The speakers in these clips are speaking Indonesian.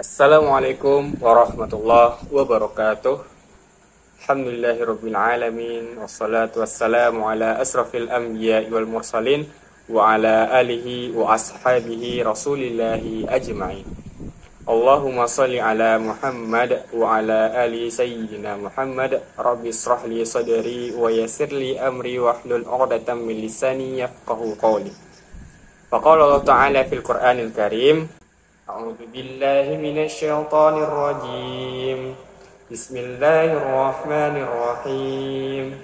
Assalamualaikum warahmatullahi wabarakatuh. Alhamdulillahirabbil alamin wassalatu wassalamu ala asrafil anbiya'i wal mursalin wa ala alihi wa ashabihi rasulillahi ajma'in. Allahumma shalli ala Muhammad wa ala ali sayyidina Muhammad. Rabbi shrah li sadri wa yassir li amri wahlul 'uqdatam min lisani yafqahu qawli. Faqala Allah ta'ala fil Qur'anil Karim, A'udzu billahi minasy syaithanir rajim. Bismillahirrahmanirrahim.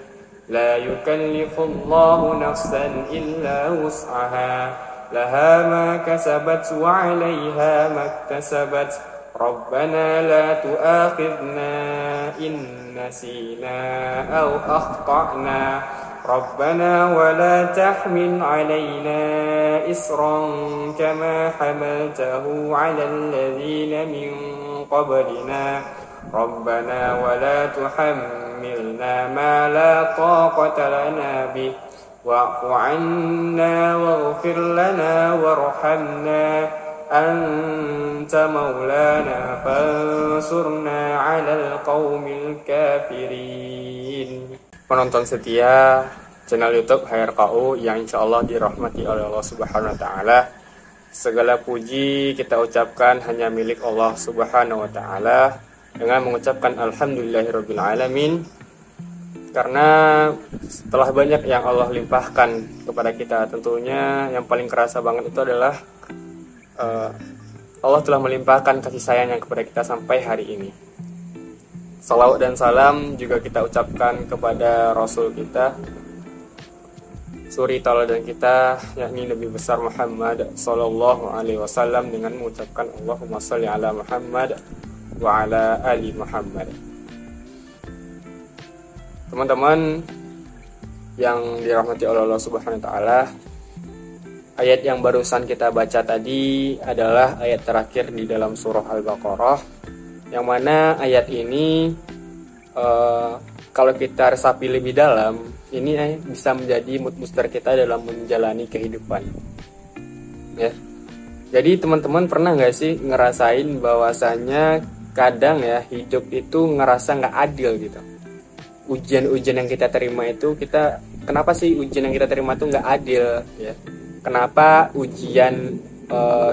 La yukallifullahu nafsan illa wus'aha. Laha ma kasabat wa 'alaiha maktasabat. Rabbana la tu'akhidna in nasina aw akhtana. Rabbana wa la tahmil 'alaina isran kama hamaltahu 'alal ladzina min qablina. Rabbana wa la tuhammilna ma la taqata lana bih wa'fu 'anna waghfir lana warhamna anta maulana fansurna 'alal qaumil kafirin. Penonton setia channel YouTube HRKU yang insyaallah dirahmati oleh Allah Subhanahu wa taala. Segala puji kita ucapkan hanya milik Allah Subhanahu wa taala dengan mengucapkan alhamdulillahirabbil alamin. Karena setelah banyak yang Allah limpahkan kepada kita, tentunya yang paling kerasa banget itu adalah Allah telah melimpahkan kasih sayangnya kepada kita sampai hari ini. Salawat dan salam juga kita ucapkan kepada Rasul kita, suri tauladan kita, yakni Nabi besar Muhammad sallallahu alaihi wasallam, dengan mengucapkan Allahumma shalli ala Muhammad wa ala ali Muhammad. Teman-teman yang dirahmati oleh Allah Subhanahu wa taala, ayat yang barusan kita baca tadi adalah ayat terakhir di dalam surah Al-Baqarah, yang mana ayat ini kalau kita resapi lebih dalam, ini bisa menjadi mood booster kita dalam menjalani kehidupan. Ya. Jadi teman-teman pernah nggak sih ngerasain bahwasannya kadang ya hidup itu ngerasa nggak adil gitu. Ujian-ujian yang kita terima itu kenapa sih ujian yang kita terima itu nggak adil? Ya. Kenapa ujian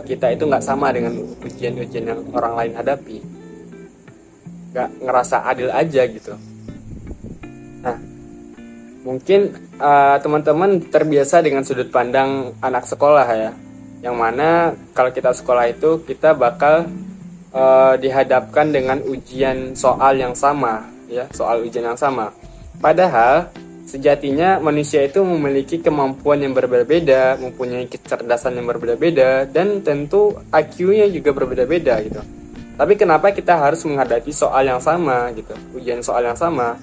kita itu nggak sama dengan ujian-ujian yang orang lain hadapi? Gak ngerasa adil aja gitu. Nah, mungkin teman-teman terbiasa dengan sudut pandang anak sekolah ya, yang mana kalau kita sekolah itu kita bakal dihadapkan dengan ujian soal yang sama ya, soal ujian yang sama. Padahal sejatinya manusia itu memiliki kemampuan yang berbeda-beda, mempunyai kecerdasan yang berbeda-beda, dan tentu IQ-nya juga berbeda-beda gitu. Tapi kenapa kita harus menghadapi soal yang sama gitu, ujian soal yang sama?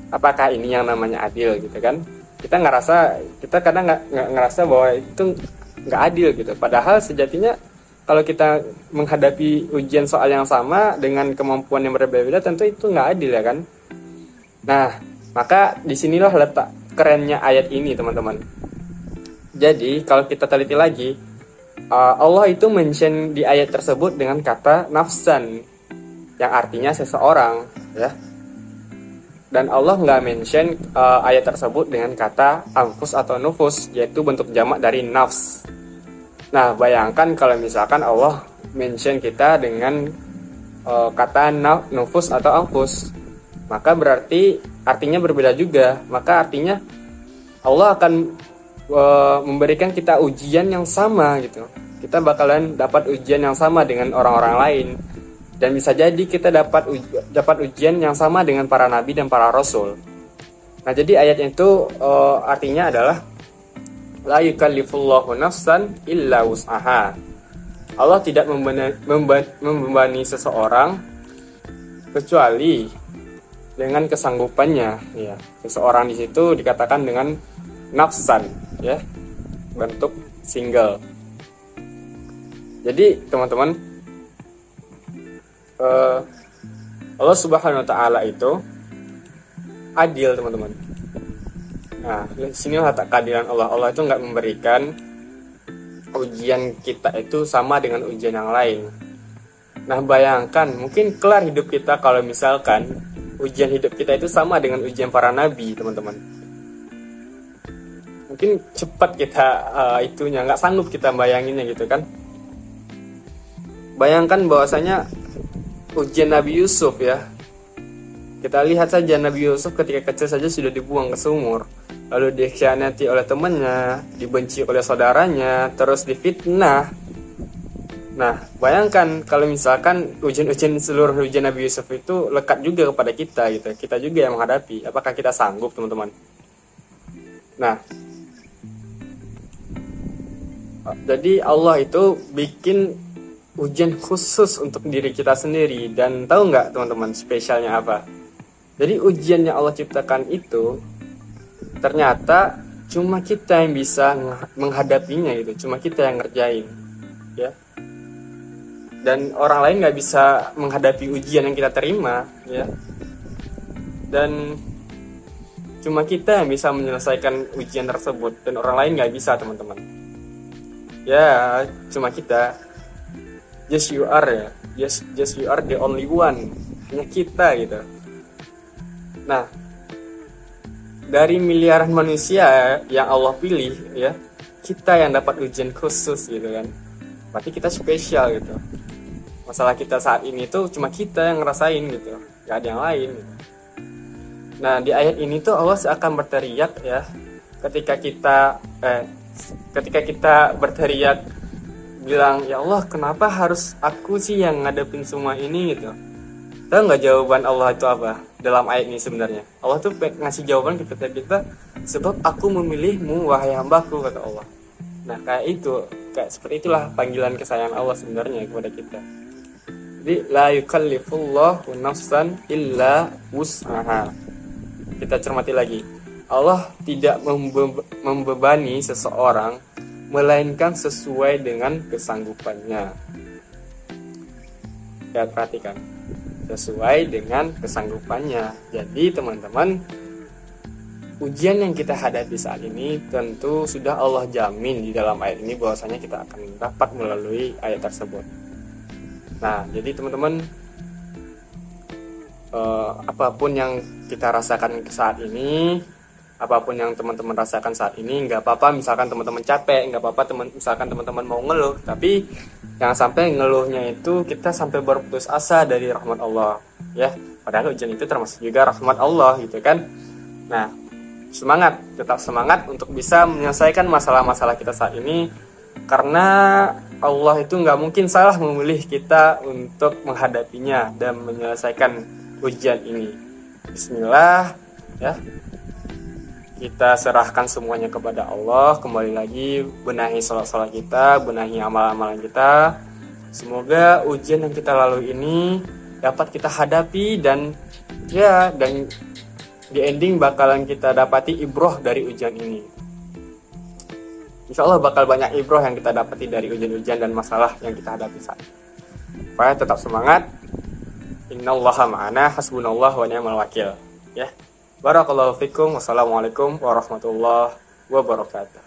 Apakah ini yang namanya adil gitu kan? Kita kadang nggak ngerasa bahwa itu nggak adil gitu. Padahal sejatinya kalau kita menghadapi ujian soal yang sama dengan kemampuan yang berbeda-beda, tentu itu nggak adil ya kan? Nah, maka disinilah letak kerennya ayat ini teman-teman. Jadi kalau kita teliti lagi, Allah itu mention di ayat tersebut dengan kata nafsan, yang artinya seseorang ya. Dan Allah nggak mention ayat tersebut dengan kata anfus atau nufus, yaitu bentuk jamak dari nafs. Nah, bayangkan kalau misalkan Allah mention kita dengan kata nufus atau anfus, maka berarti artinya berbeda juga. Maka artinya Allah akan memberikan kita ujian yang sama gitu. Kita bakalan dapat ujian yang sama dengan orang-orang lain, dan bisa jadi kita dapat ujian yang sama dengan para nabi dan para rasul. Nah, jadi ayat itu artinya adalah la yukallifullahu nafsan illa wus'aha. Allah tidak membebani seseorang kecuali dengan kesanggupannya ya. Seseorang di situ dikatakan dengan nafsan ya, bentuk single. Jadi teman-teman, Allah Subhanahu wa taala itu adil teman-teman. Nah, sini letak keadilan Allah. Allah itu nggak memberikan ujian kita itu sama dengan ujian yang lain. Nah, bayangkan mungkin kelar hidup kita kalau misalkan ujian hidup kita itu sama dengan ujian para nabi, teman-teman. Mungkin cepat kita itunya, nggak sanggup kita bayanginnya gitu kan. Bayangkan bahwasanya ujian Nabi Yusuf ya. Kita lihat saja Nabi Yusuf ketika kecil saja sudah dibuang ke sumur. Lalu dikhianati oleh temannya, dibenci oleh saudaranya, terus difitnah. Nah, bayangkan kalau misalkan ujian-ujian seluruh ujian Nabi Yusuf itu lekat juga kepada kita gitu. Kita juga yang menghadapi. Apakah kita sanggup, teman-teman? Nah, jadi Allah itu bikin ujian khusus untuk diri kita sendiri. Dan tahu nggak, teman-teman, spesialnya apa? Jadi ujian yang Allah ciptakan itu ternyata cuma kita yang bisa menghadapinya gitu. Cuma kita yang ngerjain, ya. Dan orang lain nggak bisa menghadapi ujian yang kita terima, ya. Dan cuma kita yang bisa menyelesaikan ujian tersebut dan orang lain nggak bisa, teman-teman. Ya, cuma kita. Just you are ya. Just you are the only one. Hanya kita gitu. Nah, dari miliaran manusia yang Allah pilih ya, kita yang dapat ujian khusus gitu kan. Berarti kita spesial gitu. Masalah kita saat ini tuh cuma kita yang ngerasain gitu, gak ada yang lain gitu. Nah, di ayat ini tuh Allah seakan berteriak ya, ketika kita berteriak bilang, ya Allah, kenapa harus aku sih yang ngadepin semua ini gitu. Tahu nggak jawaban Allah itu apa dalam ayat ini sebenarnya? Allah tuh ngasih jawaban kepada kita, sebab aku memilihmu wahai hambaku, kata Allah. Nah, kayak seperti itulah panggilan kesayangan Allah sebenarnya kepada kita. Jadi la yukallifullahu nafsan illa wus'aha. Kita cermati lagi. Allah tidak membebani seseorang melainkan sesuai dengan kesanggupannya. Ya, perhatikan. Sesuai dengan kesanggupannya. Jadi teman-teman, ujian yang kita hadapi saat ini tentu sudah Allah jamin di dalam ayat ini bahwasanya kita akan dapat melalui ayat tersebut. Nah, jadi teman-teman, apapun yang kita rasakan saat ini, apapun yang teman-teman rasakan saat ini, nggak apa-apa misalkan teman-teman capek, nggak apa-apa misalkan teman-teman mau ngeluh, tapi jangan sampai ngeluhnya itu kita sampai berputus asa dari rahmat Allah, ya. Padahal ujian itu termasuk juga rahmat Allah, gitu kan. Nah, tetap semangat untuk bisa menyelesaikan masalah-masalah kita saat ini, karena Allah itu nggak mungkin salah memilih kita untuk menghadapinya dan menyelesaikan ujian ini. Bismillah, ya. Kita serahkan semuanya kepada Allah. Kembali lagi benahi salat-salat kita, benahi amal-amalan kita. Semoga ujian yang kita lalui ini dapat kita hadapi dan di ending bakalan kita dapati ibroh dari ujian ini. Insya Allah bakal banyak ibroh yang kita dapati dari ujian-ujian dan masalah yang kita hadapi saat ini. Supaya tetap semangat. Innallaha ma'ana hasbunallah wa ni'mal wakil. Ya. Barakallahu fikum. Wassalamualaikum warahmatullahi wabarakatuh.